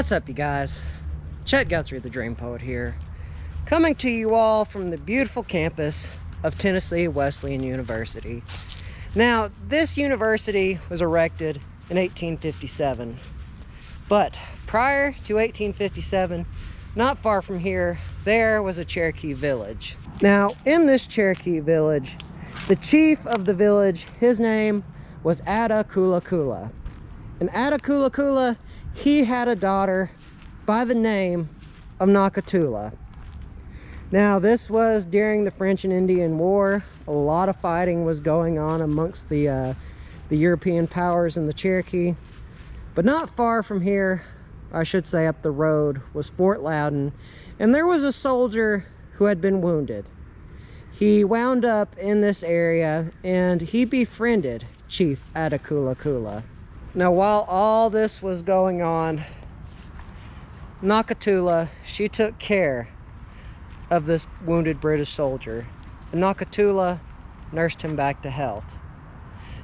What's up, you guys? Chet-Guthrie, the Dream Poet here, coming to you all from the beautiful campus of Tennessee Wesleyan University. Now, this university was erected in 1857, but prior to 1857, not far from here, there was a Cherokee village. Now, in this Cherokee village, the chief of the village, his name was Chet-guthrie. And Chet-guthrie, he had a daughter by the name of Nocatula. Now, this was during the French and Indian War. A lot of fighting was going on amongst the European powers and the Cherokee. But not far from here, I should say up the road, was Fort Loudon, and there was a soldier who had been wounded. He wound up in this area and he befriended Chief Chet-guthrie. Now, while all this was going on, Nocatula, she took care of this wounded British soldier. And Nocatula nursed him back to health.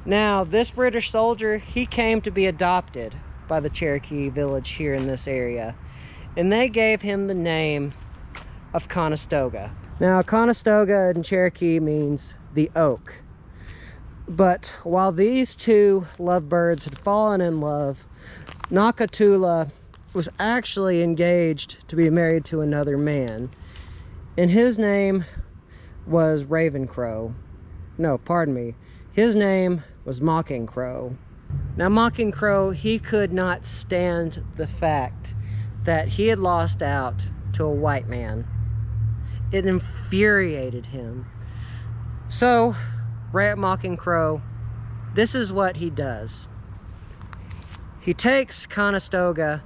Now, this British soldier, he came to be adopted by the Cherokee village here in this area. And they gave him the name of Conestoga. Now, Conestoga in Cherokee means the oak. But while these two lovebirds had fallen in love, Nocatula was actually engaged to be married to another man. And his name was Ravencrow. No, pardon me. His name was Mocking Crow. Now, Mocking Crow, he could not stand the fact that he had lost out to a white man. It infuriated him. So, Mocking Crow, this is what he does. He takes Conestoga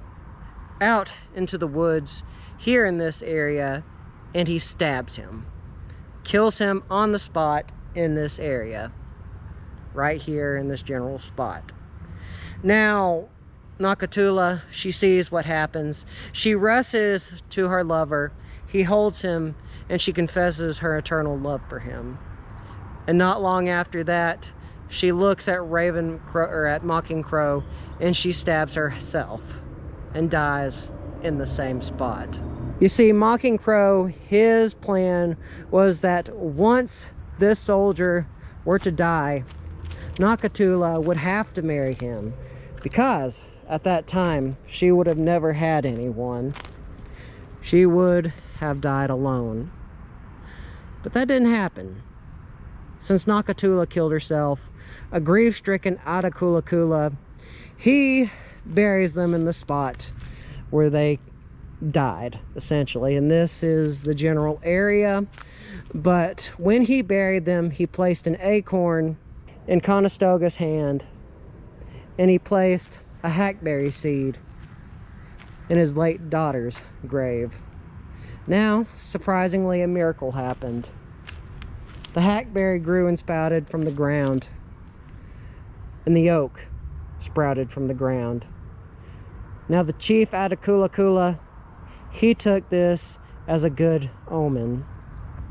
out into the woods here in this area and he stabs him. Kills him on the spot in this area. Right here in this general spot. Now, Nocatula, she sees what happens. She rushes to her lover. He holds him and she confesses her eternal love for him. And not long after that, she looks at Mocking Crow and she stabs herself and dies in the same spot. You see, Mocking Crow, his plan was that once this soldier were to die, Nocatula would have to marry him, because at that time she would have never had anyone. She would have died alone. But that didn't happen. Since Nocatula killed herself, a grief-stricken Chet-guthrie, he buries them in the spot where they died, essentially. And this is the general area. But when he buried them, he placed an acorn in Conestoga's hand, and he placed a hackberry seed in his late daughter's grave. Now, surprisingly, a miracle happened. The hackberry grew and sprouted from the ground, and the oak sprouted from the ground. Now, the chief Chet-guthrie, he took this as a good omen.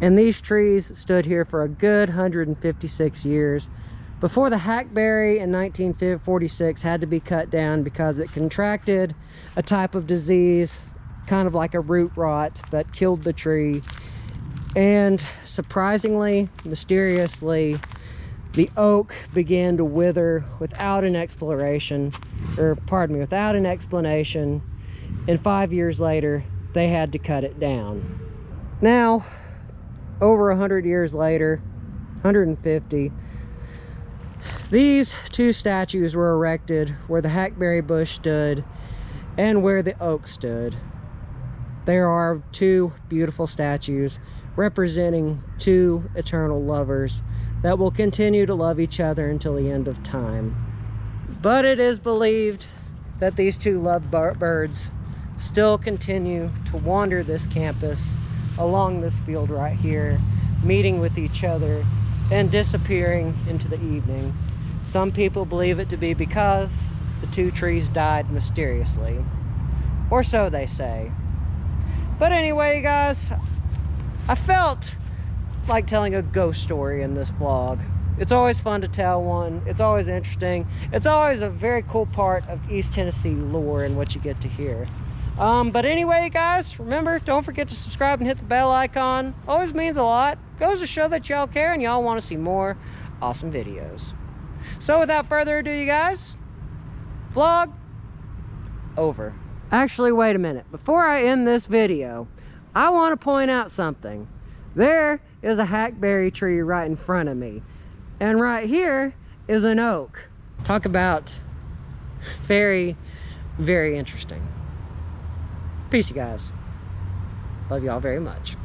And these trees stood here for a good 156 years before the hackberry in 1946 had to be cut down because it contracted a type of disease, kind of like a root rot, that killed the tree. And surprisingly, mysteriously, the oak began to wither without an explanation. And 5 years later, they had to cut it down. Now, over 100 years later, 150, these two statues were erected where the hackberry bush stood and where the oak stood. There are two beautiful statues representing two eternal lovers that will continue to love each other until the end of time. But it is believed that these two lovebirds still continue to wander this campus along this field right here, meeting with each other and disappearing into the evening. Some people believe it to be because the two trees died mysteriously, or so they say. But anyway, guys, I felt like telling a ghost story in this vlog. It's always fun to tell one. It's always interesting. It's always a very cool part of East Tennessee lore and what you get to hear. But anyway, guys, remember, don't forget to subscribe and hit the bell icon. Always means a lot. Goes to show that y'all care and y'all want to see more awesome videos. So without further ado, you guys, vlog over. Actually, wait a minute. Before I end this video, I want to point out something. There is a hackberry tree right in front of me. And right here is an oak. Talk about very, very interesting. Peace, you guys. Love y'all very much.